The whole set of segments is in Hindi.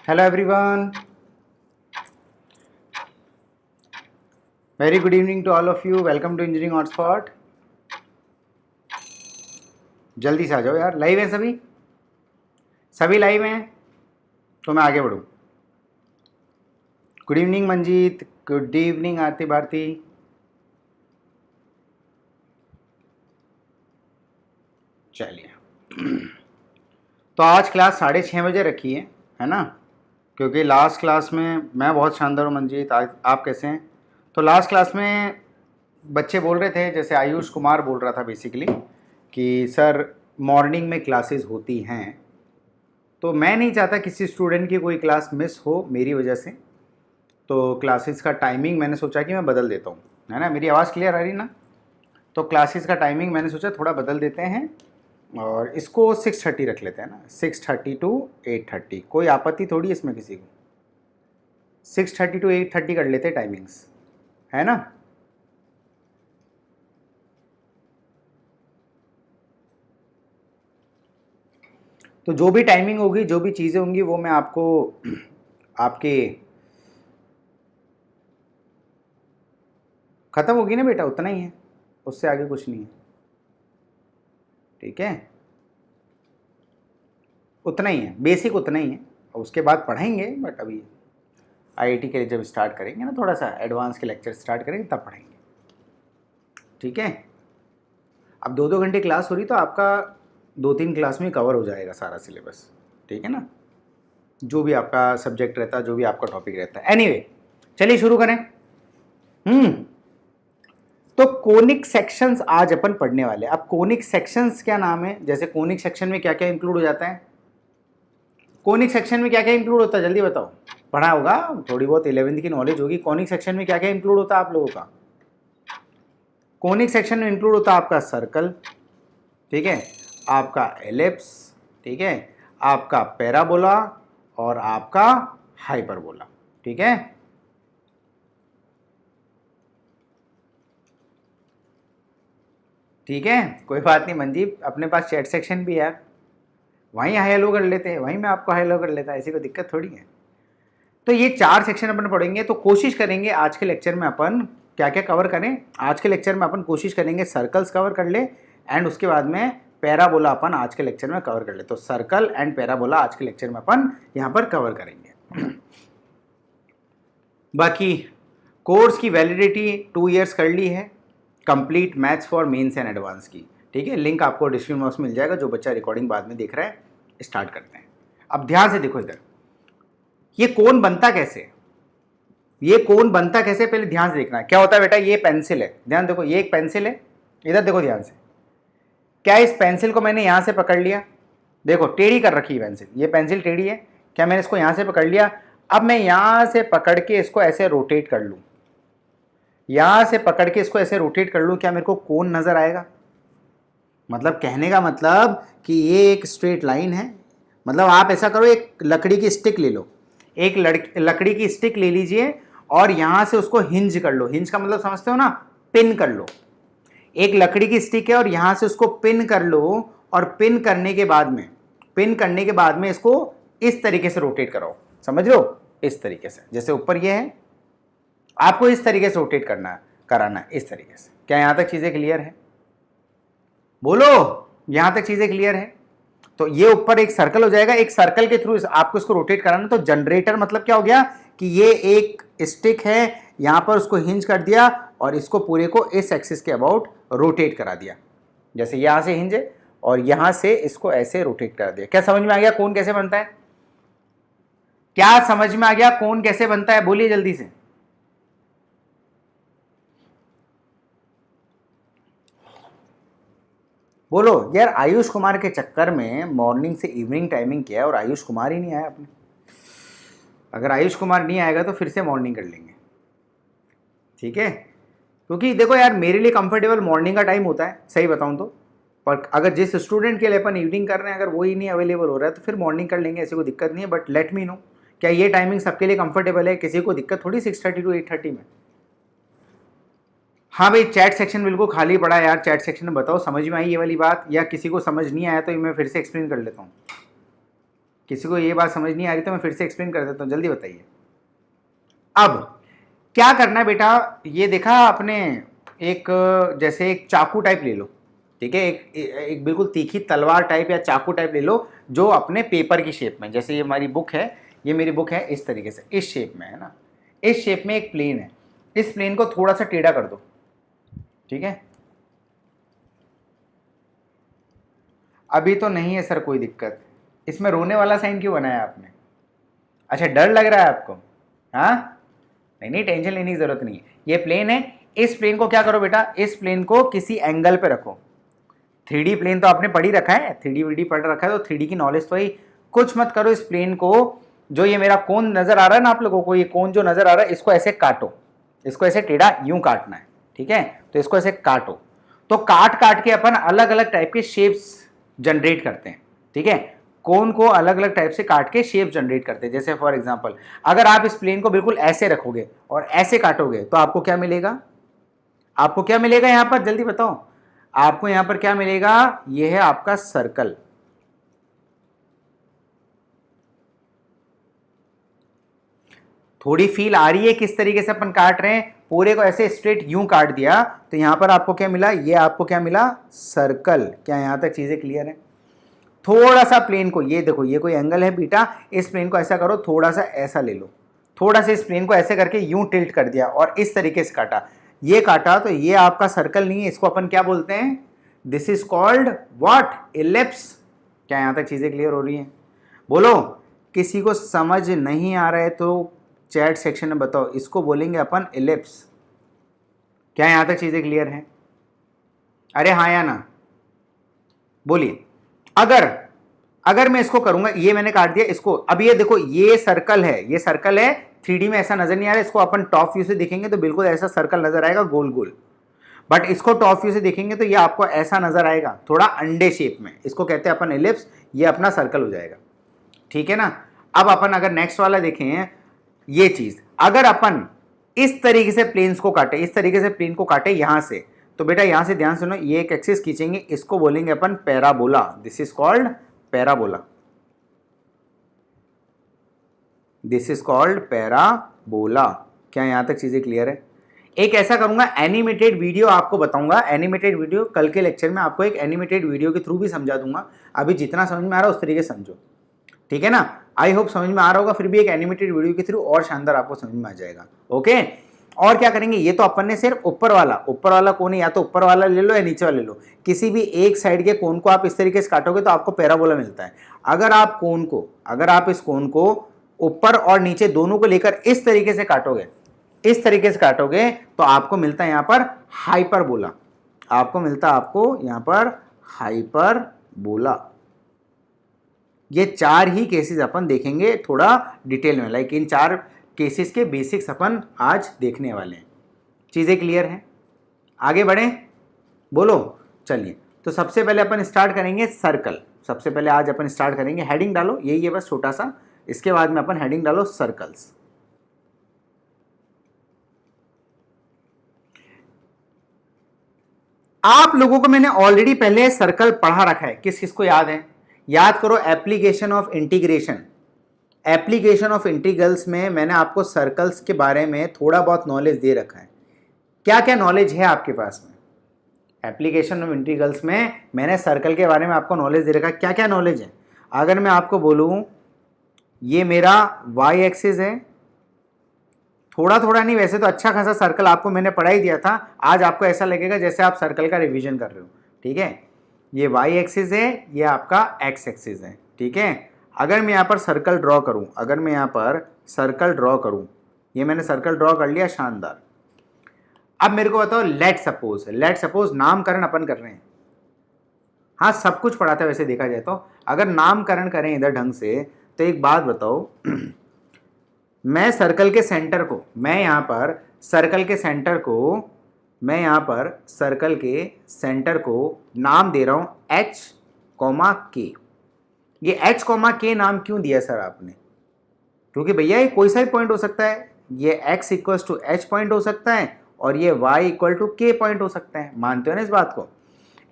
Hello everyone. Very good evening to all of you. Welcome to Engineering Hotspot. जल्दी से आ जाओ यार, लाइव है सभी? सभी लाइव हैं तो मैं आगे बढ़ूँ। Good evening Manjeet, good evening Aarti Bharti. चलिए तो आज क्लास 6:30 बजे रखी है ना, क्योंकि लास्ट क्लास में मैं बहुत शानदार हूँ मंजीत। आप कैसे हैं? तो लास्ट क्लास में बच्चे बोल रहे थे, जैसे आयुष कुमार बोल रहा था बेसिकली कि सर मॉर्निंग में क्लासेस होती हैं, तो मैं नहीं चाहता किसी स्टूडेंट की कोई क्लास मिस हो मेरी वजह से। तो क्लासेस का टाइमिंग मैंने सोचा कि मैं बदल देता हूँ, है ना। मेरी आवाज़ क्लियर आ रही ना? तो क्लासेस का टाइमिंग मैंने सोचा थोड़ा बदल देते हैं और इसको 6:30 रख लेते हैं ना, 6:30 to 8:30। कोई आपत्ति थोड़ी इसमें किसी को। 6:30 to 8:30 कर लेते टाइमिंग्स, है ना। तो जो भी टाइमिंग होगी, जो भी चीज़ें होंगी, वो मैं आपको आपके ख़त्म होगी ना बेटा, उतना ही है, उससे आगे कुछ नहीं है, ठीक है। उतना ही है, बेसिक उतना ही है, और उसके बाद पढ़ेंगे। बट अभी आईआईटी के लिए जब स्टार्ट करेंगे ना, थोड़ा सा एडवांस के लेक्चर स्टार्ट करेंगे तब पढ़ेंगे, ठीक है। अब 2-2 घंटे क्लास हो रही तो आपका 2-3 क्लास में कवर हो जाएगा सारा सिलेबस, ठीक है ना। जो भी आपका सब्जेक्ट रहता है, जो भी आपका टॉपिक रहता है। एनीवे, चलिए शुरू करें। तो कोनिक सेक्शंस आज अपन पढ़ने वाले। अब कोनिक सेक्शंस क्या नाम है? जैसे कोनिक सेक्शन में क्या क्या इंक्लूड हो जाता है? कोनिक सेक्शन में क्या क्या इंक्लूड होता है जल्दी बताओ। पढ़ा होगा, थोड़ी बहुत 11वीं की नॉलेज होगी। कोनिक सेक्शन में क्या क्या इंक्लूड होता है आप लोगों का? कोनिक सेक्शन में इंक्लूड होता है आपका सर्कल, ठीक है, आपका एलिप्स, ठीक है, आपका पैराबोला और आपका हाइपरबोला, ठीक है। ठीक है, कोई बात नहीं मंजीत, अपने पास चैट सेक्शन भी है, वहीं हाई हेलो कर लेते हैं, वहीं मैं आपको हाई हेलो कर लेता, ऐसी कोई दिक्कत थोड़ी है। तो ये 4 सेक्शन अपन पढ़ेंगे। तो कोशिश करेंगे आज के लेक्चर में अपन क्या क्या कवर करें। आज के लेक्चर में अपन कोशिश करेंगे सर्कल्स कवर कर ले, एंड उसके बाद में पैराबोला अपन आज के लेक्चर में कवर कर ले। तो सर्कल एंड पैराबोला आज के लेक्चर में अपन यहाँ पर कवर करेंगे। बाकी कोर्स की वैलिडिटी 2 ईयर्स कर ली है, complete maths for mains and advance की, ठीक है। लिंक आपको डिस्क्रिप्शन बॉक्स में मिल जाएगा। जो बच्चा रिकॉर्डिंग बाद में देख रहा है, स्टार्ट करते हैं। अब ध्यान से देखो इधर, ये कोन बनता कैसे, ये कोन बनता कैसे पहले ध्यान से देखना है। क्या होता है बेटा, ये पेंसिल है, ध्यान देखो, ये एक पेंसिल है, इधर देखो ध्यान से। क्या इस पेंसिल को मैंने यहां से पकड़ लिया, देखो टेढ़ी कर रखी है पेंसिल, ये पेंसिल टेढ़ी है। क्या मैंने इसको यहां से पकड़ लिया? अब मैं यहां से पकड़ के इसको ऐसे रोटेट कर लूं, यहां से पकड़ के इसको ऐसे रोटेट कर लूं, क्या मेरे को कोन नजर आएगा? मतलब कहने का मतलब कि ये एक स्ट्रेट लाइन है। मतलब आप ऐसा करो, एक लकड़ी की स्टिक ले लो, एक लकड़ी की स्टिक ले लीजिए और यहां से उसको हिंज कर लो। हिंज का मतलब समझते हो ना, पिन कर लो। एक लकड़ी की स्टिक है और यहां से उसको पिन कर लो, और पिन करने के बाद में इसको इस तरीके से रोटेट कराओ, समझ लो, इस तरीके से। जैसे ऊपर ये है, आपको इस तरीके से रोटेट कराना है, इस तरीके से। क्या यहां तक चीजें क्लियर है? बोलो, यहां तक चीजें क्लियर है? तो ये ऊपर एक सर्कल हो जाएगा, एक सर्कल के थ्रू आपको इसको रोटेट कराना। तो जनरेटर मतलब क्या हो गया कि ये एक स्टिक है, यहां पर उसको हिंज कर दिया और इसको पूरे को इस एक्सिस के अबाउट रोटेट करा दिया। जैसे यहां से हिंज है और यहां से इसको ऐसे रोटेट करा दिया। क्या समझ में आ गया कोन कैसे बनता है? क्या समझ में आ गया कोन कैसे बनता है? बोलिए जल्दी से। बोलो यार, आयुष कुमार के चक्कर में मॉर्निंग से इवनिंग टाइमिंग किया है और आयुष कुमार ही नहीं आया अपने। अगर आयुष कुमार नहीं आएगा तो फिर से मॉर्निंग कर लेंगे, ठीक है। क्योंकि देखो यार, मेरे लिए कंफर्टेबल मॉर्निंग का टाइम होता है, सही बताऊं तो। पर अगर जिस स्टूडेंट के लिए अपन इवनिंग कर रहे हैं, अगर वो ही नहीं अवेलेबल हो रहा है तो फिर मॉर्निंग कर लेंगे, ऐसी कोई दिक्कत नहीं है। बट लेट मी नो, क्या ये टाइमिंग सबके लिए कंफर्टेबल है? किसी को दिक्कत थोड़ी 6:30 to 8:30 में। हाँ भाई, चैट सेक्शन बिल्कुल खाली पड़ा है यार। चैट सेक्शन में बताओ समझ में आई ये वाली बात, या किसी को समझ नहीं आया तो मैं फिर से एक्सप्लेन कर लेता हूँ। किसी को ये बात समझ नहीं आ रही तो मैं फिर से एक्सप्लेन कर देता हूँ, जल्दी बताइए। अब क्या करना है बेटा, ये देखा आपने, एक जैसे एक चाकू टाइप ले लो, ठीक है, एक बिल्कुल तीखी तलवार टाइप या चाकू टाइप ले लो जो अपने पेपर की शेप में, जैसे ये हमारी बुक है, ये मेरी बुक है इस तरीके से, इस शेप में है ना, इस शेप में एक प्लेन है, इस प्लेन को थोड़ा सा टेढ़ा कर दो, ठीक है। अभी तो नहीं है सर कोई दिक्कत, इसमें रोने वाला साइन क्यों बनाया आपने? अच्छा डर लग रहा है आपको? हाँ नहीं नहीं, टेंशन लेने की जरूरत नहीं है। ये प्लेन है, इस प्लेन को क्या करो बेटा, इस प्लेन को किसी एंगल पे रखो। 3D प्लेन तो आपने पढ़ ही रखा है, 3D वीडी पढ़ रखा है, तो 3D की नॉलेज तो ही, कुछ मत करो, इस प्लेन को, जो ये मेरा कोन नजर आ रहा है ना आप लोगों को, ये कोन जो नजर आ रहा है, इसको ऐसे काटो, इसको ऐसे टेढ़ा यूं काटना है, ठीक है। तो इसको ऐसे काटो, तो काट काट के अपन अलग अलग टाइप के शेप्स जनरेट करते हैं, ठीक है। कोन को अलग अलग टाइप से काट के शेप जनरेट करते हैं। जैसे फॉर एग्जांपल, अगर आप इस प्लेन को बिल्कुल ऐसे रखोगे और ऐसे काटोगे तो आपको क्या मिलेगा? आपको क्या मिलेगा यहां पर, जल्दी बताओ, आपको यहां पर क्या मिलेगा? यह है आपका सर्कल। थोड़ी फील आ रही है किस तरीके से अपन काट रहे हैं? पूरे को ऐसे स्ट्रेट यूं काट दिया तो यहां पर आपको क्या मिला? ये आपको क्या मिला? सर्कल। क्या यहां तक चीजें क्लियर है? थोड़ा सा प्लेन को, ये देखो, ये कोई एंगल है बीटा, इस प्लेन को ऐसा करो, थोड़ा सा ऐसा ले लो, थोड़ा सा इस प्लेन को ऐसे करके यूं टिल्ट कर दिया और इस तरीके से काटा, ये काटा, तो ये आपका सर्कल नहीं है, इसको अपन क्या बोलते हैं? This is called what? Ellipse. क्या यहां तक चीजें क्लियर हो रही हैं? बोलो, किसी को समझ नहीं आ रहा है तो चैट सेक्शन में बताओ, इसको बोलेंगे अपन इलिप्स। क्या यहां तक चीजें क्लियर हैं? अरे हाँ या ना बोलिए। अगर मैं इसको करूंगा, ये मैंने काट दिया इसको, अब ये देखो, ये सर्कल है, ये सर्कल है, 3D में ऐसा नजर नहीं आ रहा है, इसको अपन टॉप व्यू से देखेंगे तो बिल्कुल ऐसा सर्कल नजर आएगा, गोल गोल। बट इसको टॉप व्यू से देखेंगे तो ये आपको ऐसा नजर आएगा, थोड़ा अंडे शेप में, इसको कहते हैं अपन इलिप्स, ये अपना सर्कल हो जाएगा, ठीक है ना। अब अपन अगर नेक्स्ट वाला देखें, ये चीज अगर अपन इस तरीके से प्लेन्स को काटे, इस तरीके से प्लेन को काटे यहां से, तो बेटा यहां से ध्यान सुनो, ये एक एक्सिस खींचेंगे, इसको बोलेंगे अपन parabola. This is called parabola. This is called parabola. क्या यहां तक चीजें क्लियर है? एक ऐसा करूंगा, एनिमेटेड वीडियो आपको बताऊंगा, एनिमेटेड वीडियो कल के लेक्चर में आपको एक एनिमेटेड वीडियो के थ्रू भी समझा दूंगा। अभी जितना समझ में आ रहा है उस तरीके से समझो, ठीक है ना। आई होप समझ में आ रहा होगा, फिर भी एक एनिमेटेड वीडियो के थ्रू और शानदार आपको समझ में आ जाएगा। ओके, और क्या करेंगे, ये तो अपन ने सिर्फ ऊपर वाला कोन है, या तो ऊपर वाला ले लो या नीचे वाला ले लो, किसी भी एक साइड के कोन को आप इस तरीके से काटोगे तो आपको पैराबोला मिलता है। अगर आप इस कोन को ऊपर और नीचे दोनों को लेकर इस तरीके से काटोगे, इस तरीके से काटोगे, तो आपको मिलता है यहां पर हाइपरबोला। आपको यहां पर हाइपरबोला। ये 4 ही केसेस अपन देखेंगे थोड़ा डिटेल में, लाइक इन 4 केसेस के बेसिक्स अपन आज देखने वाले हैं। चीजें क्लियर हैं? आगे बढ़ें, बोलो। चलिए, तो सबसे पहले अपन स्टार्ट करेंगे सर्कल। सबसे पहले आज अपन स्टार्ट करेंगे, हेडिंग डालो, यही है बस छोटा सा, इसके बाद में अपन हेडिंग डालो सर्कल्स। आप लोगों को मैंने ऑलरेडी पहले सर्कल पढ़ा रखा है, किस किस को याद है? याद करो, application of integration, application of integrals में मैंने आपको सर्कल्स के बारे में थोड़ा बहुत नॉलेज दे रखा है। क्या क्या नॉलेज है आपके पास में? एप्लीकेशन ऑफ इंटीग्रल्स में मैंने सर्कल के बारे में आपको नॉलेज दे रखा है। क्या क्या नॉलेज है? अगर मैं आपको बोलूं, ये मेरा वाई एक्सिस है, थोड़ा थोड़ा नहीं, वैसे तो अच्छा खासा सर्कल आपको मैंने पढ़ा ही दिया था, आज आपको ऐसा लगेगा जैसे आप सर्कल का रिवीजन कर रहे हो, ठीक है। ये वाई एक्सिस है, ये आपका एक्स एक्सिस है, ठीक है। अगर मैं यहाँ पर सर्कल ड्रॉ करूँ, ये मैंने सर्कल ड्रॉ कर लिया, शानदार। अब मेरे को बताओ, लेट सपोज नामकरण अपन कर रहे हैं। हाँ, सब कुछ पढ़ा था वैसे देखा जाए तो, अगर नामकरण करें इधर ढंग से, तो एक बात बताओ, मैं सर्कल के सेंटर को, मैं यहाँ पर सर्कल के सेंटर को नाम दे रहा हूँ H, K। ये H, K नाम क्यों दिया सर आपने? क्योंकि भैया ये कोई सा भी पॉइंट हो सकता है, ये x equals to H point हो सकता है और ये y equal to K point हो सकता है। मानते हो ना इस बात को?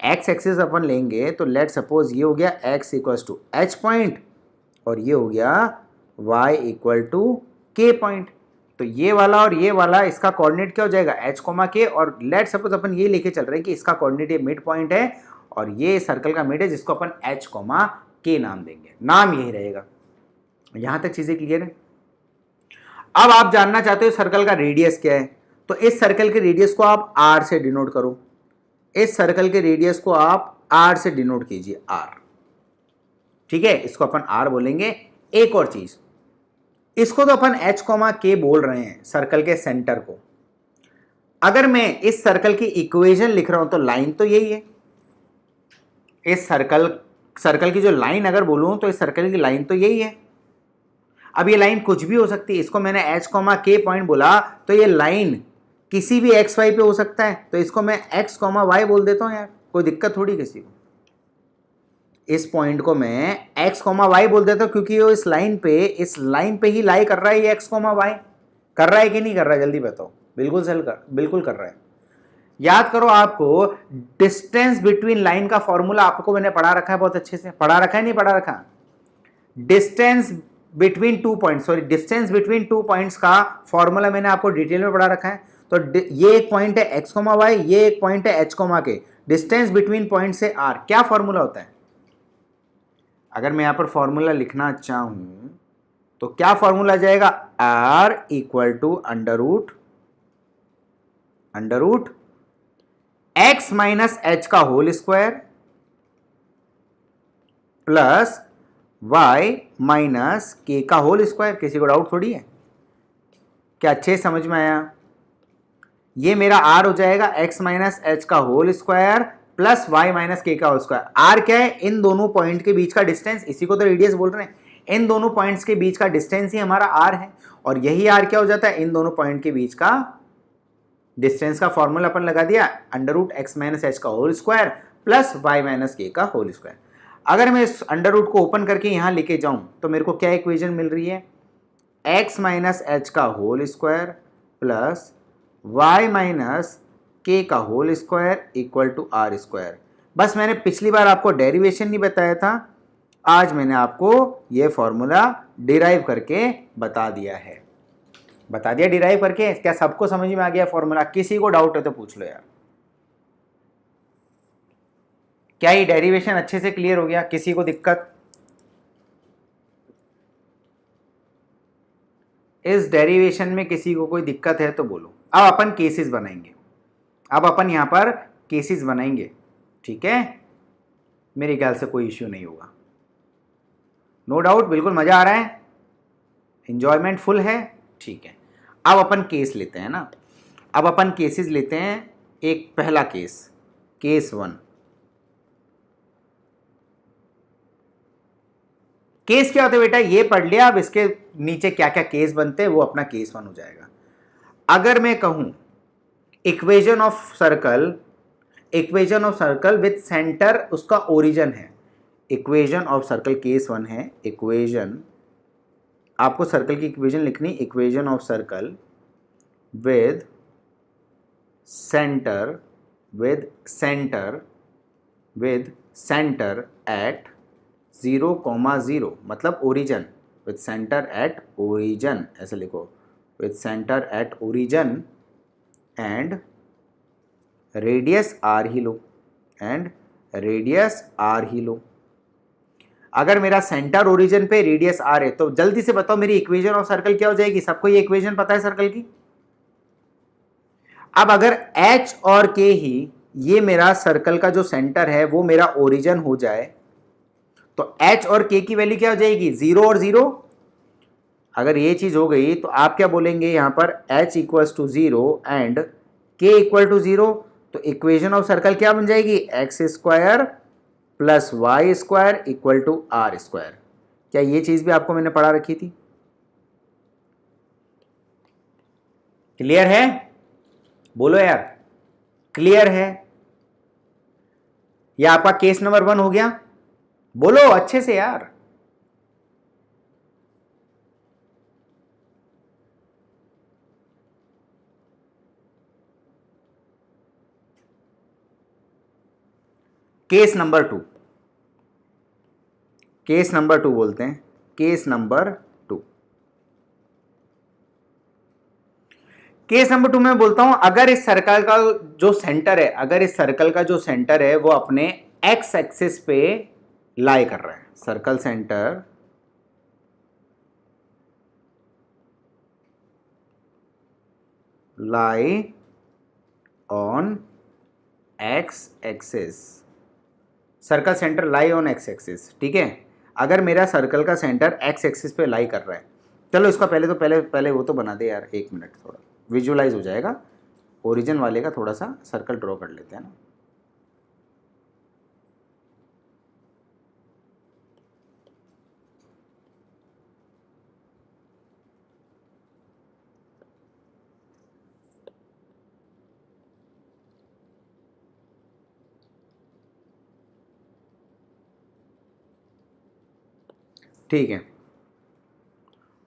x एक्सिस अपन लेंगे तो लेट सपोज ये हो गया x equals to H point और ये हो गया y equal to k point. तो ये वाला और ये वाला इसका कोऑर्डिनेट क्या हो जाएगा h कोमा k, और लेट सपोज अपन ये लेके चल रहे हैं कि इसका कोऑर्डिनेट ये मिड पॉइंट है और ये सर्कल का मिड है जिसको अपन h कोमा k नाम देंगे, नाम यही रहेगा। यहां तक चीजें क्लियर है। अब आप जानना चाहते हो सर्कल का रेडियस क्या है, तो इस सर्कल के रेडियस को आप r से डिनोट करो, इस सर्कल के रेडियस को आप r से डिनोट कीजिए, r, ठीक है, इसको अपन r बोलेंगे। एक और चीज, इसको तो अपन h कोमा k बोल रहे हैं सर्कल के सेंटर को। अगर मैं इस सर्कल की इक्वेशन लिख रहा हूं तो लाइन तो यही है, इस सर्कल की जो लाइन अगर बोलूं तो इस सर्कल की लाइन तो यही है। अब ये लाइन कुछ भी हो सकती है, इसको मैंने h कोमा k पॉइंट बोला तो ये लाइन किसी भी x y पे हो सकता है, तो इसको मैं x कोमा y बोल देता हूं यार, कोई दिक्कत थोड़ी किसी को। इस पॉइंट को मैं x कोमा y बोल देता हूं क्योंकि वो इस लाइन पे ही लाई कर रहा है, ये x कोमा y कर रहा है कि नहीं कर रहा है, जल्दी बताओ। बिल्कुल कर रहा है। याद करो, आपको डिस्टेंस बिटवीन लाइन का फॉर्मूला आपको मैंने पढ़ा रखा है, बहुत अच्छे से पढ़ा रखा है, नहीं पढ़ा रखा? डिस्टेंस बिटवीन टू पॉइंट्स का फॉर्मूला मैंने आपको डिटेल में पढ़ा रखा है। तो ये एक पॉइंट है x कोमा y, ये एक पॉइंट है h comma k, distance between point से r, क्या फॉर्मूला होता है? अगर मैं यहां पर फॉर्मूला लिखना चाहूं तो क्या फॉर्मूला जाएगा? r equal to under root x minus h का whole square plus y minus k का होल स्क्वायर। किसी को डाउट थोड़ी है? क्या अच्छे समझ में आया? ये मेरा r हो जाएगा x माइनस h का whole square plus y minus k का होल स्क्वायर। r क्या है? इन दोनों पॉइंट के बीच का डिस्टेंस, इसी को तो रेडियस बोल रहे हैं। इन दोनों पॉइंट्स के बीच का डिस्टेंस ही हमारा r है, और यही r क्या हो जाता है? इन दोनों पॉइंट के बीच का डिस्टेंस का फॉर्मूला अपन लगा दिया, under root X minus H का whole square plus Y minus के का होल स्क्वायर। अगर मैं इस अंडर रूट को ओपन करके यहां लेके जाऊं तो मेरे को क्या इक्वेशन मिल रही है? एक्स माइनस एच का whole square plus Y minus के का whole square equal to are square. बस मैंने पिछली बार आपको डेरिवेशन नहीं बताया था, आज मैंने आपको यह फॉर्मूला डिराइव करके बता दिया डिराइव करके। क्या सबको समझ में आ गया फॉर्मूला? किसी को डाउट है तो पूछ लो यार। क्या ये डेरिवेशन अच्छे से क्लियर हो गया? किसी को दिक्कत? इस डेरिवेशन में किसी को कोई दिक्कत है तो बोलो। अब अपन केसेस बनाएंगे, यहां पर केसेस बनाएंगे, ठीक है? मेरे ख्याल से कोई इश्यू नहीं होगा, नो डाउट। बिल्कुल मजा आ रहा है, इंजॉयमेंट फुल है, ठीक है। अब अपन केस लेते हैं ना, अब अपन केसेस लेते हैं। एक पहला केस 1। केस क्या होता है बेटा? ये पढ़ लिया, अब इसके नीचे क्या क्या केस बनते हैं वो अपना केस 1 हो जाएगा। अगर मैं कहूं equation of circle with center उसका ओरिजिन है, इक्वेशन ऑफ सर्कल केस 1 है। इक्वेशन, आपको सर्कल की इक्वेशन लिखनी, equation of circle with center at 0,0, मतलब origin, with center at origin, ऐसे लिखो, with center at origin and radius R ही लो, अगर मेरा सेंटर ओरिजिन पे रेडियस आर है तो जल्दी से बताओ मेरी इक्वेशन ऑफ सर्कल क्या हो जाएगी? सबको ये इक्वेशन पता है सर्कल की। अब अगर h और k ही ये मेरा सर्कल का जो सेंटर है वो मेरा ओरिजिन हो जाए तो h और k की वैल्यू क्या हो जाएगी? 0 और 0। अगर ये चीज हो गई तो आप क्या बोलेंगे यहां पर? h equals to 0 and k equal to 0, तो इक्वेशन ऑफ सर्कल क्या बन जाएगी? X square plus Y square equal to are square. क्या ये चीज भी आपको मैंने पढ़ा रखी थी? क्लियर है? बोलो यार, क्लियर है? यह आपका केस नंबर 1 हो गया? बोलो अच्छे से यार। केस नंबर 2 बोलते हैं। Case number 2। केस नंबर 2 में बोलता हूं अगर इस सर्कल का जो सेंटर है, अगर इस सर्कल का जो सेंटर है वो अपने एक्स एक्सिस पे लाई कर रहा है, circle centre lie on x axis, circle centre lie on x axis, ठीक है। अगर मेरा सर्कल का सेंटर एक्स एक्सिस पे लाई कर रहा है, चलो इसका पहले वो तो बना दे यार, एक मिनट, थोड़ा विजुअलाइज हो जाएगा। ओरिजिन वाले का थोड़ा सा सर्कल ड्रॉ कर लेते हैं ना। ठीक है,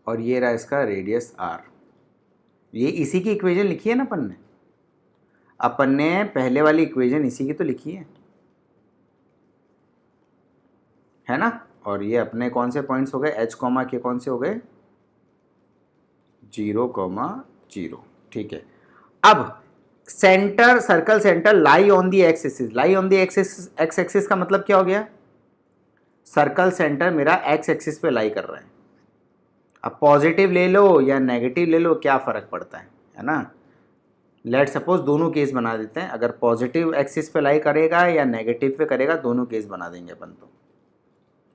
और ये रहा इसका रेडियस आर। ये इसी की इक्वेशन लिखी है ना अपन ने पहले वाली इक्वेशन इसी की तो लिखी है ना। और ये अपने कौन से पॉइंट्स हो गए, एच कॉमा के कौन से हो गए, 0,0, ठीक है। अब centre, circle centre lie on the x axis, lie on the x axis का मतलब क्या हो गया, सर्कल सेंटर मेरा एक्स एक्सिस पे लाई कर रहा है। अब पॉजिटिव ले लो या नेगेटिव ले लो, क्या फर्क पड़ता है ना। लेट सपोज दोनों केस बना देते हैं, अगर पॉजिटिव एक्सिस पे लाई करेगा या नेगेटिव पे करेगा, दोनों केस बना देंगे अपन। तो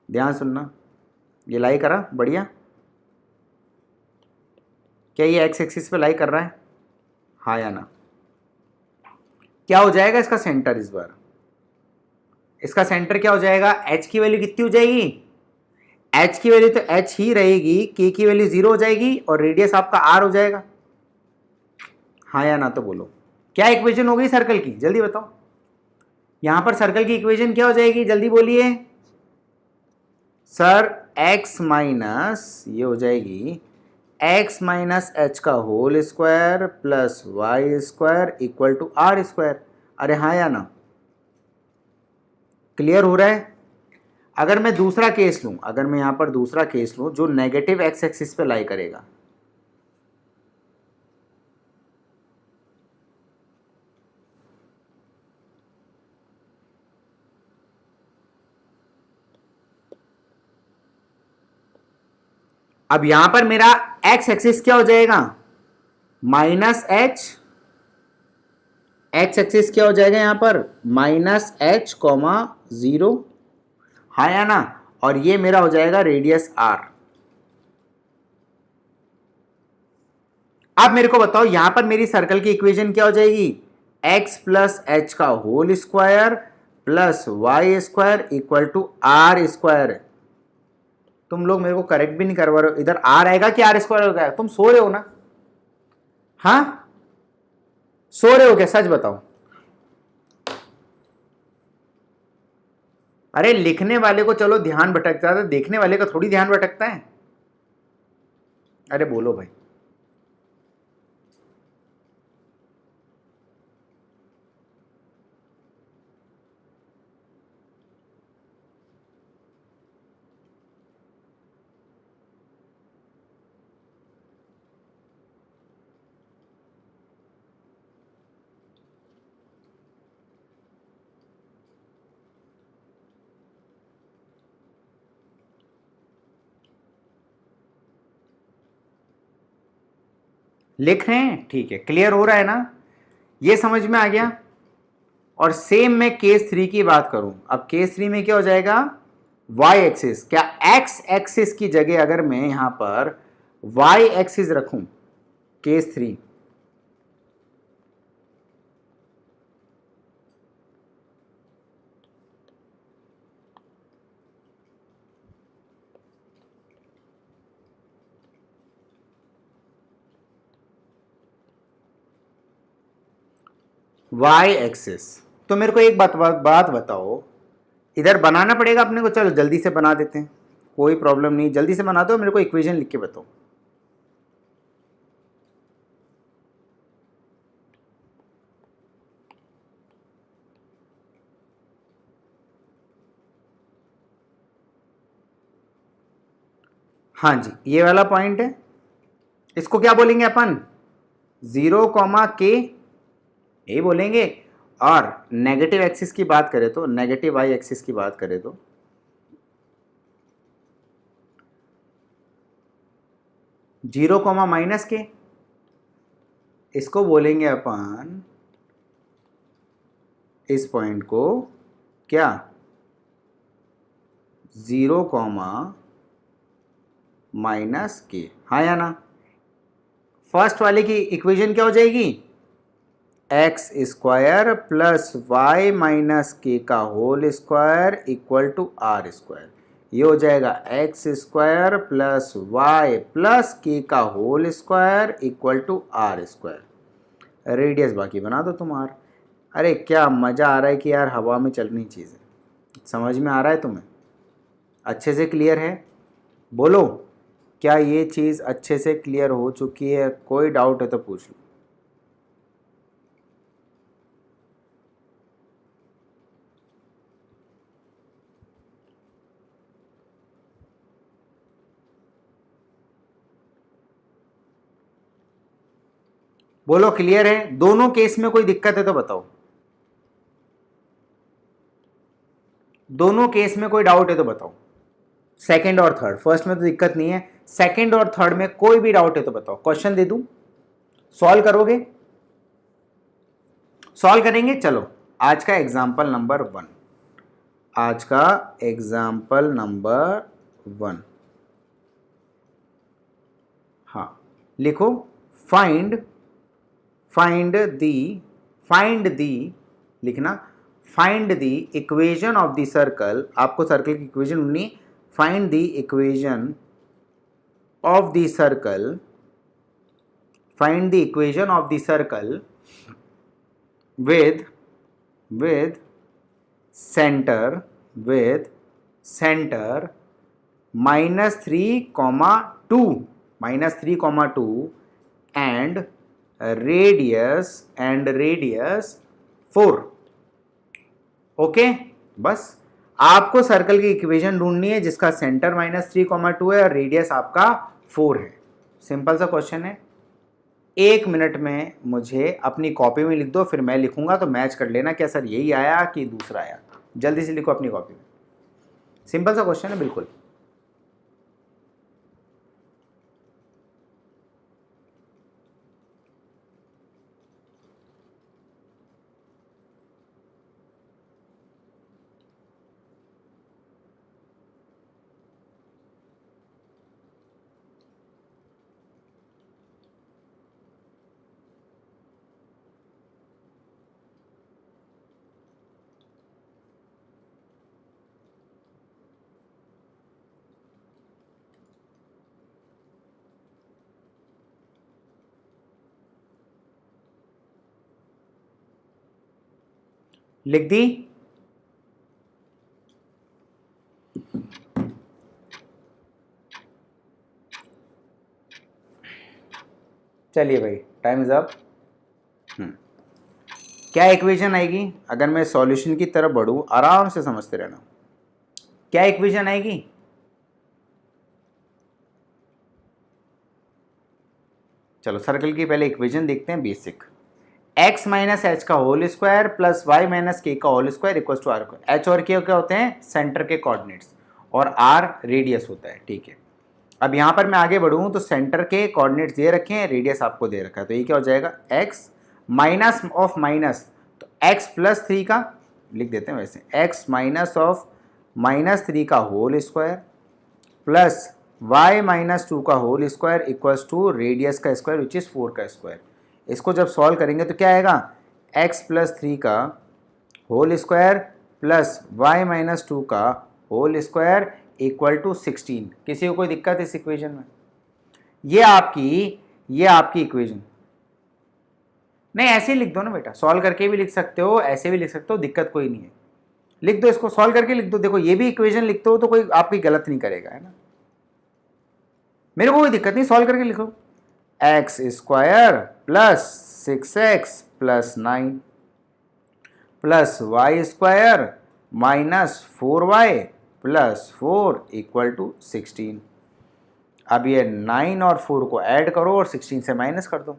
ध्यान सुनना, ये लाई करा, बढ़िया। क्या ये एक्स एक्सिस पे लाई कर रहा है, हाँ या ना। क्या हो जाएगा इसका सेंटर, इस बार इसका सेंटर क्या हो जाएगा, एच की वैल्यू कितनी हो जाएगी, एच की वैल्यू तो एच ही रहेगी, के की वैल्यू 0 हो जाएगी और रेडियस आपका आर हो जाएगा, हाँ या ना। तो बोलो क्या इक्वेशन हो गई सर्कल की, जल्दी बताओ। यहां पर सर्कल की इक्वेशन क्या हो जाएगी, जल्दी बोलिए सर। x माइनस ये हो जाएगी x माइनस एच का whole square plus Y square equal to are square. अरे हाँ या ना, क्लियर हो रहा है। अगर मैं दूसरा केस लूं, अगर मैं यहां पर दूसरा केस लूं जो नेगेटिव एक्स एक्सिस पे लाई करेगा, अब यहां पर मेरा एक्स एक्सिस क्या हो जाएगा, माइनस एच, एक्स एक्सिस क्या हो जाएगा यहां पर, माइनस एच कॉमा 0, हाँ या ना। और ये मेरा हो जाएगा रेडियस आर। अब मेरे को बताओ यहां पर मेरी सर्कल की इक्वेशन क्या हो जाएगी, एक्स प्लस एच का whole square plus Y square equal to are square. तुम लोग मेरे को करेक्ट भी नहीं करवा रहे हो, इधर आर आएगा कि आर स्क्वायर होगा, तुम सो रहे हो ना, हाँ सो रहे हो क्या, सच बताओ। अरे लिखने वाले को चलो ध्यान भटकता है, देखने वाले का थोड़ी ध्यान भटकता है। अरे बोलो भाई, लिख रहे हैं, ठीक है, क्लियर हो रहा है ना, ये समझ में आ गया। और सेम मैं केस 3 की बात करूं, अब केस 3 में क्या हो जाएगा, y एक्सिस, क्या x एक्सिस की जगह अगर मैं यहां पर y एक्सिस रखूं, केस 3, y एक्सिस, तो मेरे को एक बात बताओ, इधर बनाना पड़ेगा अपने को, चलो जल्दी से बना देते हैं, कोई प्रॉब्लम नहीं, जल्दी से बना दो, मेरे को इक्वेशन लिख के बताओ। हाँ जी, ये वाला पॉइंट है, इसको क्या बोलेंगे अपन, 0, ये बोलेंगे। और नेगेटिव एक्सिस की बात करें तो, नेगेटिव वाई एक्सिस की बात करें तो 0, इसको बोलेंगे अपन, इस पॉइंट को क्या, 0, हाँ या ना। फर्स्ट वाले की इक्वेशन क्या हो जाएगी, x square plus Y minus के का whole square equal to are square. ये हो जाएगा x square plus y plus k का whole square equal to are square. Radius बाकी बना दो तुम आर। अरे क्या मज़ा आ रहा है कि यार हवा में चल रही चीज़ें, समझ में आ रहा है तुम्हें, अच्छे से क्लियर है, बोलो क्या ये चीज़ अच्छे से क्लियर हो चुकी है, कोई डाउट है तो पूछ लो। बोलो क्लियर है, दोनों केस में कोई दिक्कत है तो बताओ, दोनों केस में कोई डाउट है तो बताओ। सेकंड और थर्ड, फर्स्ट में तो दिक्कत नहीं है, सेकंड और थर्ड में कोई भी डाउट है तो बताओ, क्वेश्चन दे दूं, सॉल्व करोगे, सॉल्व करेंगे। चलो आज का एग्जाम्पल नंबर 1, आज का एग्जाम्पल नंबर 1, हाँ लिखो, फाइंड फाइंड दी लिखना, find the equation of the circle, आपको सर्कल की इक्वेशन ढूंढनी, find the equation of the circle, find the equation of the circle with center -3,2 and radius 4। Okay, बस आपको सर्कल की इक्वेशन ढूंढनी है जिसका सेंटर -3,2 है और रेडियस आपका 4 है। सिंपल सा क्वेश्चन है, 1 मिनट में मुझे अपनी कॉपी में लिख दो, फिर मैं लिखूंगा तो मैच कर लेना क्या सर यही आया कि दूसरा आया। जल्दी से लिखो अपनी कॉपी में, सिंपल सा क्वेश्चन है बिल्कुल। लिख दी, चलिए भाई टाइम इज अप। क्या इक्वेशन आएगी, अगर मैं सॉल्यूशन की तरफ बढ़ूं, आराम से समझते रहना, क्या इक्वेशन आएगी, चलो सर्कल की पहले इक्वेशन देखते हैं बेसिक, x माइनस एच का whole square plus Y minus के का whole square equal to r. H और के क्या होते हैं, सेंटर के कोऑर्डिनेट्स, और आर रेडियस होता है, ठीक है। अब यहाँ पर मैं आगे बढ़ूँ तो सेंटर के कोऑर्डिनेट्स दे रखे हैं, रेडियस आपको दे रखा है, तो ये क्या हो जाएगा, x माइनस ऑफ माइनस, तो x प्लस 3 का लिख देते हैं वैसे, x माइनस ऑफ -3 का whole square plus y minus 2 का whole square equals to radius का स्क्वायर विच इज़ 4 का स्क्वायर। इसको जब सॉल्व करेंगे तो क्या आएगा, x प्लस 3 का whole square plus y minus 2 का होल स्क्वायर इक्वल टू 16। किसी को कोई दिक्कत इस इक्वेशन में, ये आपकी इक्वेशन, नहीं ऐसे ही लिख दो ना बेटा, सॉल्व करके भी लिख सकते हो, ऐसे भी लिख सकते हो, दिक्कत कोई नहीं है, लिख दो इसको, सॉल्व करके लिख दो। देखो ये भी इक्वेशन लिखते हो तो कोई आपकी गलत नहीं करेगा, है ना, मेरे को कोई दिक्कत नहीं, सॉल्व करके लिखो, x square plus 6x plus 9 plus Y square minus 4y plus 4 equal to 16। अब ये 9 और 4 को ऐड करो और 16 से माइनस कर दो।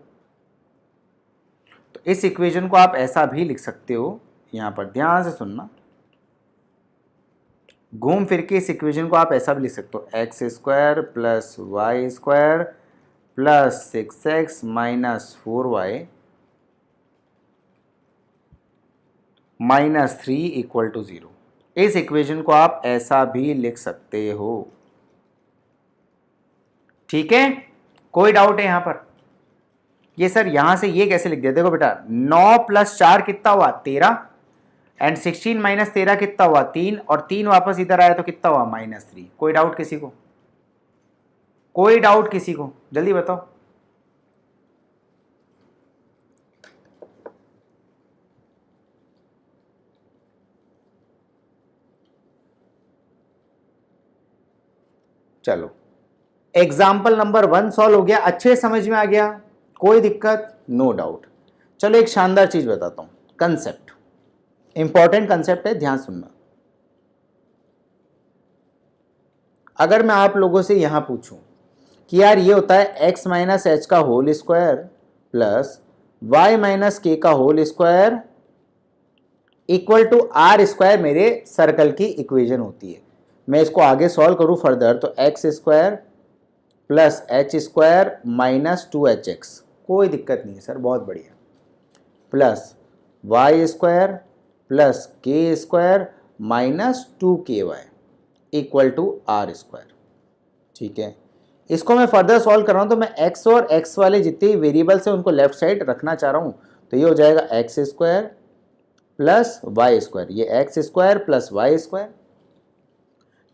तो इस इक्वेशन को आप ऐसा भी लिख सकते हो, यहां पर ध्यान से सुनना, घूम फिर के इस इक्वेशन को आप ऐसा भी लिख सकते हो, x square plus Y square plus 6x minus 4y minus 3 equal to 0। इस इक्वेशन को आप ऐसा भी लिख सकते हो। ठीक है, कोई डाउट है यहां पर? ये सर यहां से ये कैसे लिख दिया, देखो बेटा 9 प्लस 4 कितना हुआ 13 एंड 16 माइनस 13 कितना हुआ 3 और 3 वापस इधर आया तो कितना हुआ माइनस 3। कोई डाउट किसी को? कोई डाउट किसी को? जल्दी बताओ। चलो एग्जाम्पल नंबर 1 सॉल्व हो गया, अच्छे समझ में आ गया, कोई दिक्कत? No doubt. चलो एक शानदार चीज बताता हूं, कंसेप्ट, इंपॉर्टेंट कंसेप्ट है, ध्यान सुनना। अगर मैं आप लोगों से यहां पूछूं कि यार ये होता है x माइनस एच का whole square plus y minus के का whole square equal to are square, मेरे सर्कल की इक्वेशन होती है। मैं इसको आगे सॉल्व करूं फर्दर तो x square plus h square minus 2hx, कोई दिक्कत नहीं है सर, बहुत बढ़िया, प्लस वाई स्क्वायर प्लस के square minus 2ky equal to are square. ठीक है, इसको मैं फर्दर सॉल्व कर रहा हूं तो मैं x और x वाले जितने वेरिएबल्स हैं उनको लेफ्ट साइड रखना चाह रहा हूं, तो ये हो जाएगा x square plus Y square, ये X square plus Y square.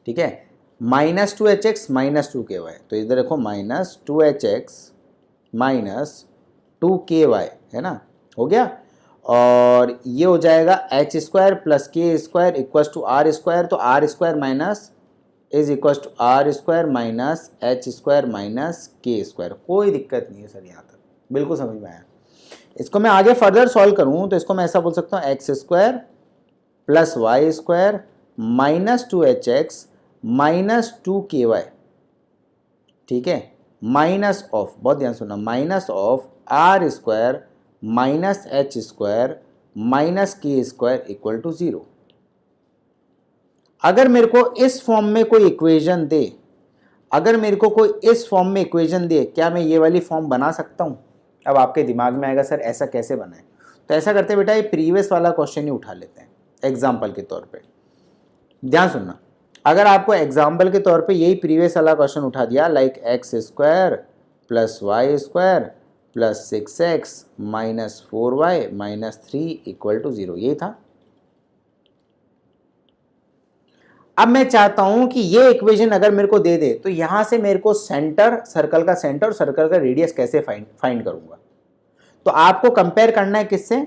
ठीक है, माइनस 2hx माइनस 2ky, तो इधर देखो माइनस 2hx माइनस 2ky है ना, हो गया। और ये हो जाएगा एच स्क्वायर प्लस के square equal to are square, तो R square minus is equal to are square minus H square minus के स्क्वायर। कोई दिक्कत नहीं है सर, यहाँ तक बिल्कुल समझ में आया। इसको मैं आगे फर्दर सॉल्व करूँ तो इसको मैं ऐसा बोल सकता हूँ x square plus Y square minus 2hx minus 2ky। ठीक है, माइनस ऑफ, बहुत ध्यान सुनना, minus of r square minus H square minus के स्क्वायर इक्वल टू 0। अगर मेरे को इस फॉर्म में कोई इक्वेशन दे, अगर मेरे को कोई इस फॉर्म में इक्वेशन दे, क्या मैं ये वाली फॉर्म बना सकता हूं? अब आपके दिमाग में आएगा सर ऐसा कैसे बनाए, तो ऐसा करते बेटा ये प्रीवियस वाला क्वेश्चन ही उठा लेते हैं एग्जाम्पल के तौर पे। ध्यान सुनना, अगर आपको एग्जाम्पल के तौर पे यही प्रीवियस वाला क्वेश्चन उठा दिया, like x square plus Y square plus 6x minus 4y minus 3 equal to 0, यही था। अब मैं चाहता हूं कि ये इक्वेशन अगर मेरे को दे दे तो यहां से मेरे को सेंटर, सर्कल का सेंटर और सर्कल का रेडियस कैसे फाइंड करूंगा। तो आपको कंपेयर करना है किससे?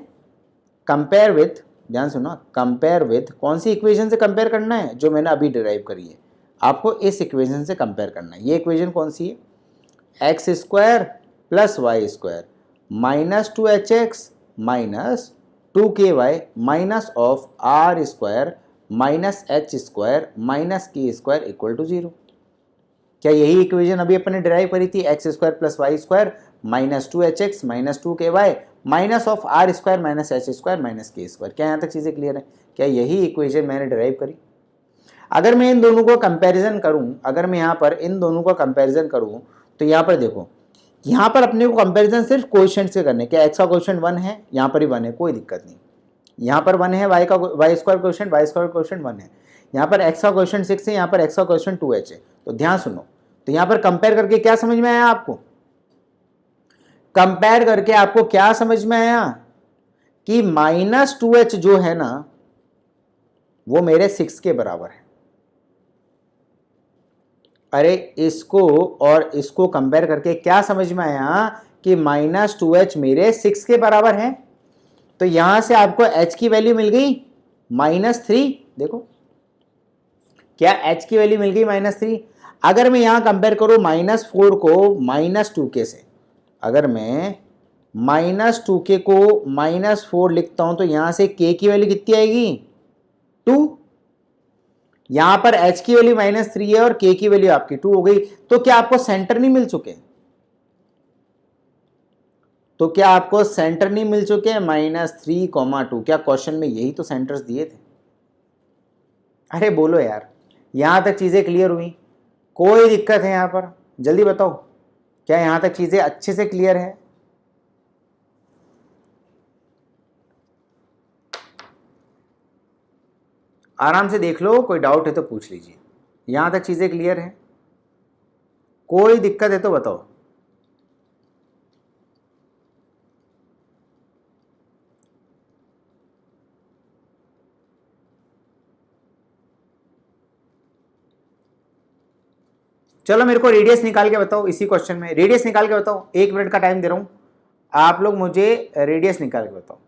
कंपेयर विथ, ध्यान सुनो, कंपेयर विथ कौन सी इक्वेशन से कंपेयर करना है? जो मैंने अभी डिराइव करी है, आपको इस इक्वेशन से कंपेयर करना है। ये इक्वेशन कौन सी है? X square plus Y square minus 2hx minus 2ky minus of r square minus H square minus के स्क्वायर इक्वल टू 0। क्या यही इक्वेशन अभी अपने डिराइव करी थी? X square plus Y square minus 2hx minus 2ky minus of r square minus H square minus के स्क्वायर। क्या यहाँ तक चीज़ें क्लियर है? क्या यही इक्वेशन मैंने डिराइव करी? अगर मैं इन दोनों को कंपैरिजन करूं, अगर मैं यहाँ पर इन दोनों का कंपैरिजन करूं तो यहाँ पर देखो, यहाँ पर अपने को कंपैरिजन सिर्फ कोएफिशिएंट से करने। क्या एक्स का कोएफिशिएंट 1 है, यहाँ पर ही 1 है, कोई दिक्कत नहीं। यहाँ पर 1 है, वाई स्क्वायर कोएफिशिएंट 1 है, यहाँ पर एक्स का कोएफिशिएंट 6 है, यहाँ पर एक्स का कोएफिशिएंट 2h है। तो ध्यान सुनो, तो यहाँ पर कंपेयर करके क्या समझ में आया आपको? कंपेयर करके आपको क्या समझ में आया कि माइनस 2h जो है ना वो मेरे 6 के बराबर है। अरे इसको और इसको कंपेयर करके क्या समझ में आया कि माइनस 2h मेरे 6 के बराबर है। तो यहां से आपको h की वैल्यू मिल गई -3। देखो क्या h की वैल्यू मिल गई -3। अगर मैं यहां कंपेयर करूं -4 को -2k से, अगर मैं -2k को -4 लिखता हूं तो यहां से k की वैल्यू कितनी आएगी? 2। यहां पर h की वैल्यू -3 है और k की वैल्यू आपकी 2 हो गई। तो क्या आपको सेंटर नहीं मिल चुके? तो क्या आपको सेंटर नहीं मिल चुके? -3, 2। क्या क्वेश्चन में यही तो सेंटर्स दिए थे? अरे बोलो यार, यहां तक चीजें क्लियर हुई? कोई दिक्कत है यहां पर? जल्दी बताओ, क्या यहां तक चीजें अच्छे से क्लियर है? आराम से देख लो, कोई डाउट है तो पूछ लीजिए। यहां तक चीजें क्लियर है? कोई दिक्कत है तो बताओ। चलो मेरे को रेडियस निकाल के बताओ, इसी क्वेश्चन में रेडियस निकाल के बताओ। 1 मिनट का टाइम दे रहा हूं, आप लोग मुझे रेडियस निकाल के बताओ।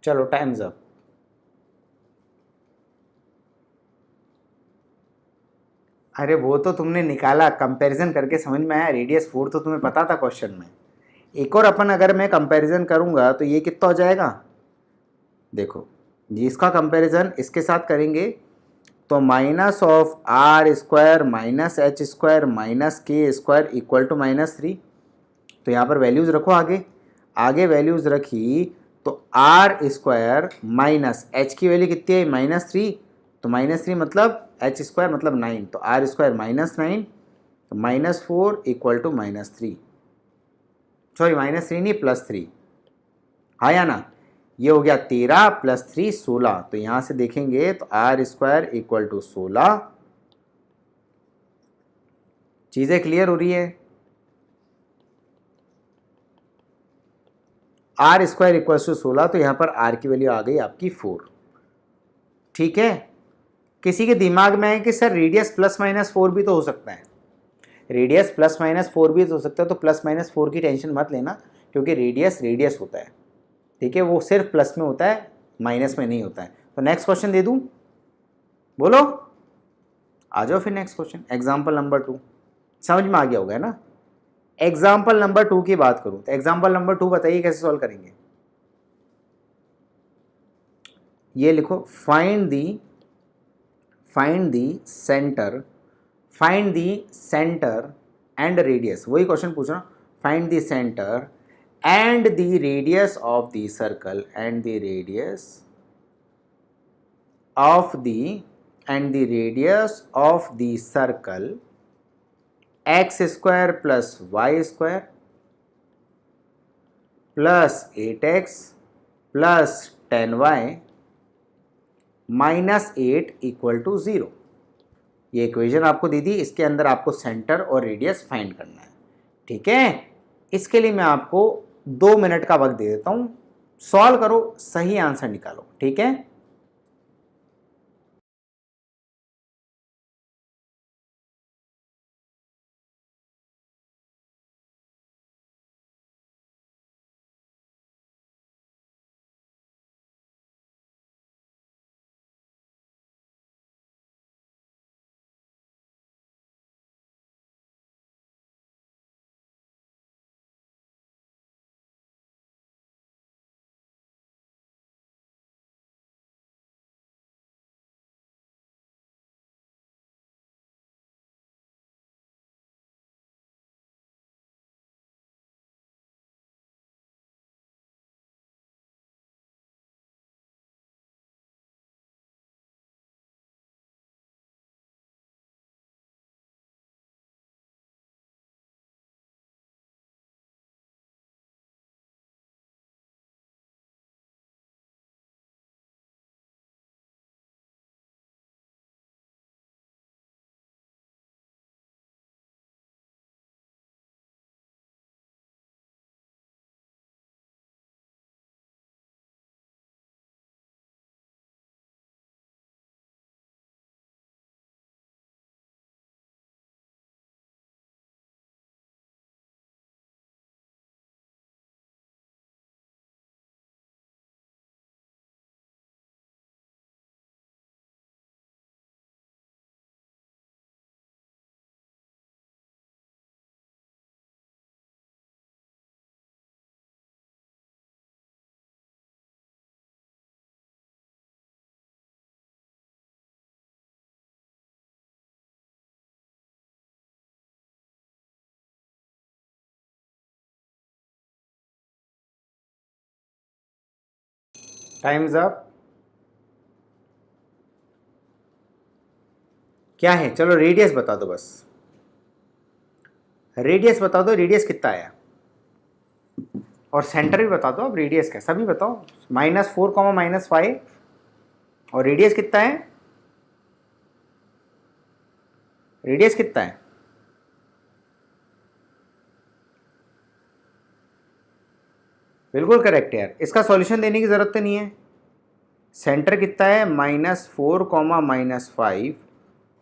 चलो टाइम्स अप। अरे वो तो तुमने निकाला, कंपैरिजन करके समझ में आया। रेडियस 4 तो तुम्हें पता था क्वेश्चन में। एक और अपन अगर मैं कंपैरिजन करूंगा तो ये कितना हो जाएगा? देखो, ये इसका कंपैरिजन इसके साथ करेंगे तो -r² -h² -k² equal to -3। तो यहाँ पर वैल्यूज रखो आगे। आगे वैल्यूज रखी तो r² माइनस एच की वैल्यू कितनी है? -3। तो -3 मतलब h² मतलब 9, तो r² -9 तो -4 इक्वल टू -3। सॉरी -3 नहीं, +3। हाँ या ना? ये हो गया 13 + 3 16। तो यहां से देखेंगे तो r² इक्वल टू 16। चीजें क्लियर हो रही है? r² इक्वल टू 16, तो यहां पर r की वैल्यू आ गई आपकी 4। ठीक है। किसी के दिमाग में है कि सर रेडियस +-4 भी तो हो सकता है? रेडियस +-4 भी तो हो सकता है, तो +-4 की टेंशन मत लेना, क्योंकि रेडियस रेडियस होता है। ठीक है, वो सिर्फ प्लस में होता है, माइनस में नहीं होता है। तो नेक्स्ट क्वेश्चन दे दूं? बोलो, आ जाओ फिर नेक्स्ट क्वेश्चन, एग्जाम्पल नंबर 2। समझ में आ गया होगा ना? एग्जाम्पल नंबर 2 की बात करूं तो एग्जाम्पल नंबर 2 बताइए कैसे सॉल्व करेंगे। ये लिखो, find the centre and radius. वही क्वेश्चन पूछ रहा हूं, find the centre and the radius of the circle x² + y² + 8x + 10y -8 equal to 0। ये इक्वेशन आपको दे दी, इसके अंदर आपको सेंटर और रेडियस फाइंड करना है। ठीक है, इसके लिए मैं आपको 2 मिनट का वक्त दे देता हूं, सॉल्व करो, सही आंसर निकालो। ठीक है। Times up. क्या है, चलो रेडियस बता दो, बस रेडियस बता दो, रेडियस कितना आया, और सेंटर भी बता दो, अब रेडियस कैसा भी बताओ। -4 -5 और रेडियस कितना है, रेडियस कितना है। बिल्कुल करेक्ट यार, इसका सॉल्यूशन देने की जरूरत तो नहीं है। सेंटर कितना है, -4 -5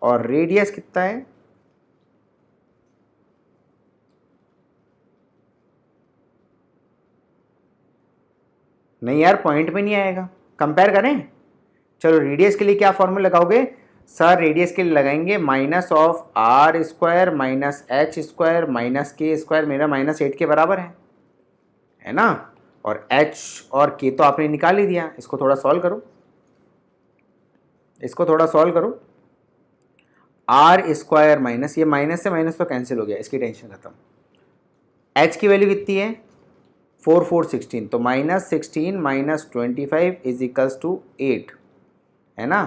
और रेडियस कितना है, नहीं यार पॉइंट में नहीं आएगा, कंपेयर करें। चलो रेडियस के लिए क्या फॉर्मूला लगाओगे सर, रेडियस के लिए लगाएंगे -r² -h² -k², मेरा -8 के बराबर है ना। और h और k तो आपने निकाल ही दिया, इसको थोड़ा सॉल्व करो, इसको थोड़ा सॉल्व करो। r² माइनस, ये माइनस से माइनस तो कैंसिल हो गया, इसकी टेंशन खत्म। h की वैल्यू कितनी है, 4 4 16, तो -16 -25 इज इक्वल्स टू 8 है ना।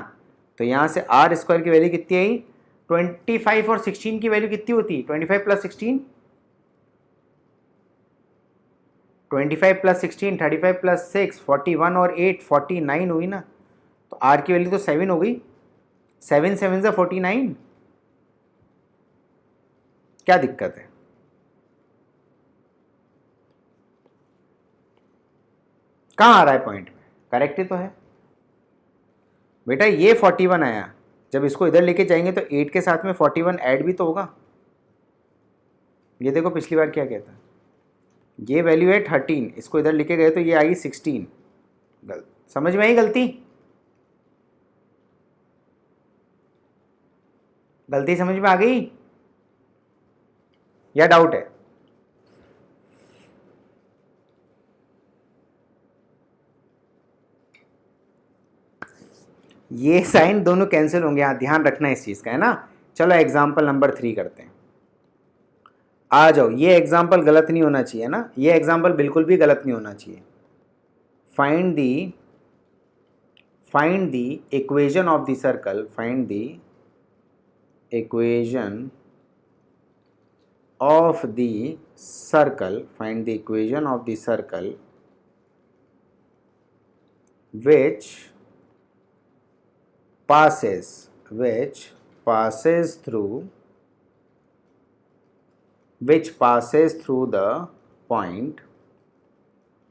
तो यहाँ से r² की वैल्यू कितनी आई, 25 और 16 की वैल्यू कितनी होती, 25 + 16, 25 + 16 35 + 6 41 और 8 49 हुई ना। तो r की वैल्यू तो 7 हो गई, 7 7 से 49, क्या दिक्कत है। कहाँ आ रहा है पॉइंट में, करेक्ट ही तो है बेटा। ये 41 आया, जब इसको इधर लेके जाएंगे तो 8 के साथ में 41 ऐड भी तो होगा। ये देखो पिछली बार क्या कहता है, ये वैल्यू है 13, इसको इधर लेके गए तो ये आई 16। समझ में आई गलती, गलती समझ में आ गई या डाउट है। ये साइन दोनों कैंसिल होंगे, यहाँ ध्यान रखना इस चीज़ का, है ना। चलो एग्जाम्पल नंबर 3 करते हैं, आ जाओ। ये एग्जाम्पल गलत नहीं होना चाहिए ना, ये एग्जाम्पल बिल्कुल भी गलत नहीं होना चाहिए। Find the equation of the circle, find the equation of the circle, find the equation of the circle which passes through the point,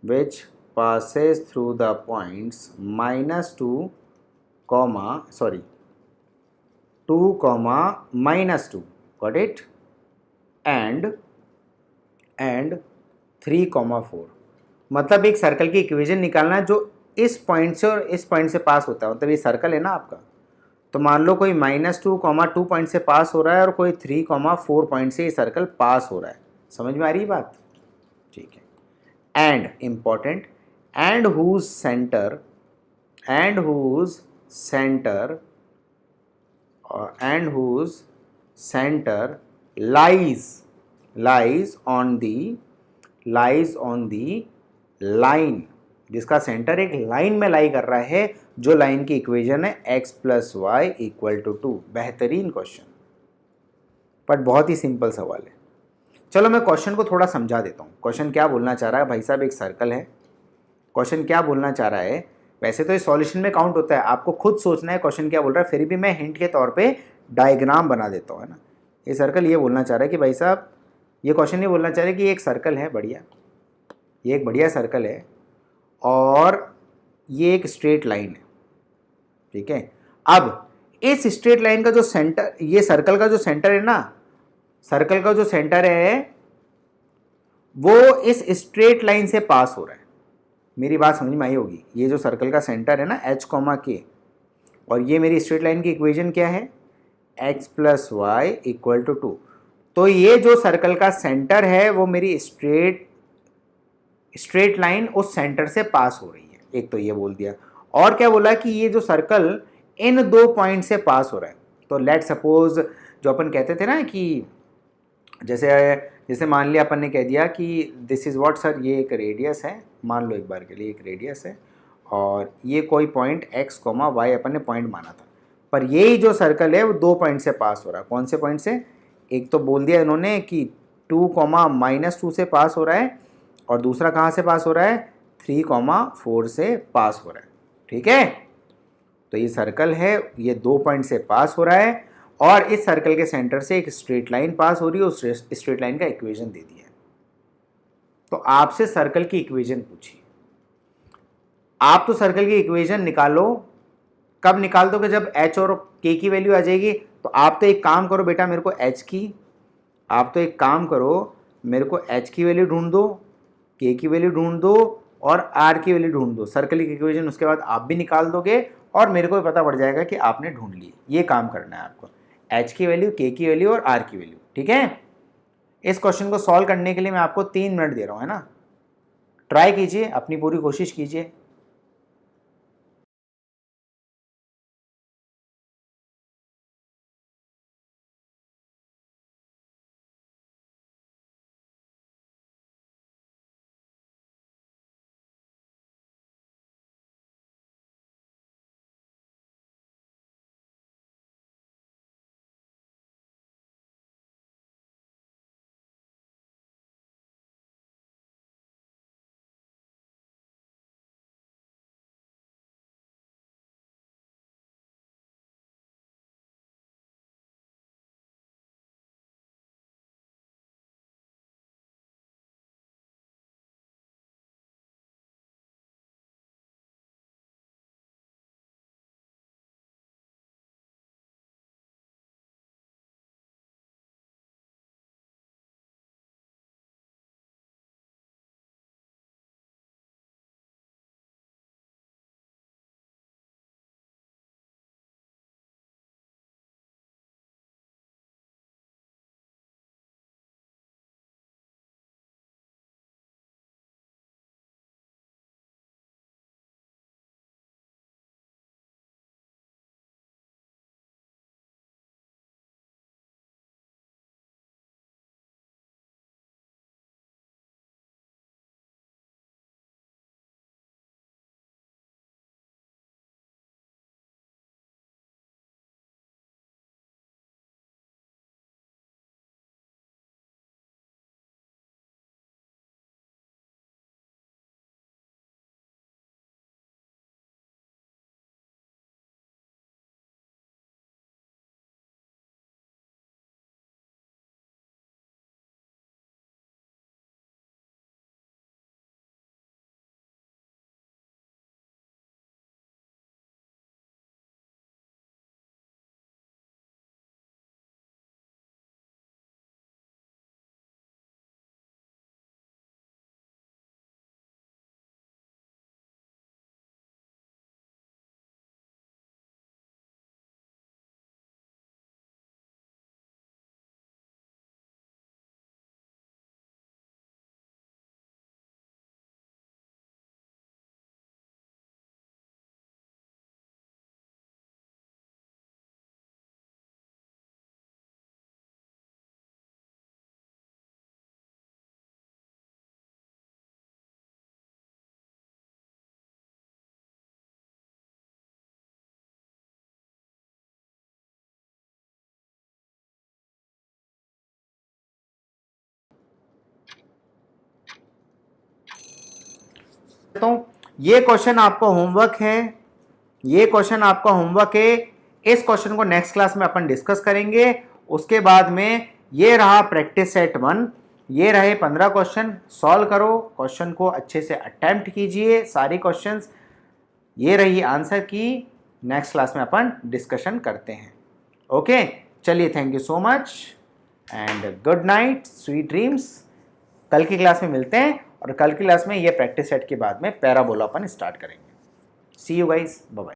which passes through the points -2, 2, -2, got it, and 3, 4। मतलब एक सर्कल की इक्वेशन निकालना है जो इस पॉइंट से और इस पॉइंट से पास होता है, मतलब ये सर्कल है ना आपका। तो मान लो कोई -2, 2 पॉइंट से पास हो रहा है और कोई 3, 4 पॉइंट से ये सर्कल पास हो रहा है। समझ में आ रही है बात, ठीक है। And important, and whose centre lies on the line, जिसका सेंटर एक लाइन में लाई कर रहा है, जो लाइन की इक्वेशन है x + y = 2। बेहतरीन क्वेश्चन, बट बहुत ही सिंपल सवाल है। चलो मैं क्वेश्चन को थोड़ा समझा देता हूँ। क्वेश्चन क्या बोलना चाह रहा है भाई साहब, एक सर्कल है, क्वेश्चन क्या बोलना चाह रहा है। वैसे तो ये सॉल्यूशन में काउंट होता है, आपको खुद सोचना है क्वेश्चन क्या बोल रहा है, फिर भी मैं हिंट के तौर पे डायग्राम बना देता हूँ, है ना। ये सर्कल ये बोलना चाह रहा है कि भाई साहब, ये क्वेश्चन ये बोलना चाह रहा है कि एक सर्कल है बढ़िया, ये एक बढ़िया सर्कल है और ये एक स्ट्रेट लाइन है, ठीक है। अब इस स्ट्रेट लाइन का जो सेंटर, ये सर्कल का जो सेंटर है ना, सर्कल का जो सेंटर है वो इस स्ट्रेट लाइन से पास हो रहा है। मेरी बात समझ में आई होगी। ये जो सर्कल का सेंटर है ना h, k, और ये मेरी स्ट्रेट लाइन की इक्वेशन क्या है, x + y = 2। तो ये जो सर्कल का सेंटर है वो मेरी स्ट्रेट लाइन उस सेंटर से पास हो रही है। एक तो ये बोल दिया, और क्या बोला कि ये जो सर्कल इन 2 पॉइंट से पास हो रहा है। तो लेट सपोज, जो अपन कहते थे ना कि जैसे मान लिया अपन ने कह दिया कि दिस इज़ व्हाट सर, ये एक रेडियस है, मान लो एक बार के लिए एक रेडियस है, और ये कोई पॉइंट x, y अपन ने पॉइंट माना था, पर यही जो सर्कल है वो 2 पॉइंट से पास हो रहा है। कौन से पॉइंट से? एक तो बोल दिया इन्होंने कि 2, -2 से पास हो रहा है, और दूसरा कहाँ से पास हो रहा है? 3, 4 से पास हो रहा है। ठीक है, तो ये सर्कल है, ये 2 पॉइंट से पास हो रहा है, और इस सर्कल के सेंटर से एक स्ट्रेट लाइन पास हो रही है। उस स्ट्रेट लाइन का इक्वेशन दे दिया है। तो आपसे सर्कल की इक्वेशन पूछी, आप तो सर्कल की इक्वेशन निकालो। कब निकाल दोगे? जब h और k की वैल्यू आ जाएगी। तो आप तो एक काम करो बेटा, मेरे को h की, आप तो एक काम करो, मेरे को h की वैल्यू ढूंढ दो, k की वैल्यू ढूंढ दो, और r की वैल्यू ढूंढ दो। सर्कल की इक्वेशन उसके बाद आप भी निकाल दोगे, और मेरे को भी पता पड़ जाएगा कि आपने ढूंढ ली। ये काम करना है आपको, h की वैल्यू, k की वैल्यू और r की वैल्यू। ठीक है, इस क्वेश्चन को सॉल्व करने के लिए मैं आपको 3 मिनट दे रहा हूँ, है ना। ट्राई कीजिए, अपनी पूरी कोशिश कीजिए। तो ये क्वेश्चन आपका होमवर्क है, ये क्वेश्चन आपका होमवर्क है। इस क्वेश्चन को नेक्स्ट क्लास में अपन डिस्कस करेंगे। उसके बाद में ये रहा प्रैक्टिस सेट 1, ये रहे 15 क्वेश्चन। सॉल्व करो, क्वेश्चन को अच्छे से अटेम्प्ट कीजिए सारे क्वेश्चंस। ये रही आंसर की, नेक्स्ट क्लास में अपन डिस्कशन करते हैं। ओके, चलिए, thank you so much and good night, sweet dreams. कल की क्लास में मिलते हैं, और कल की क्लास में ये प्रैक्टिस सेट के बाद में पैराबोला अपन स्टार्ट करेंगे। सी यू गाइस, बाय बाय।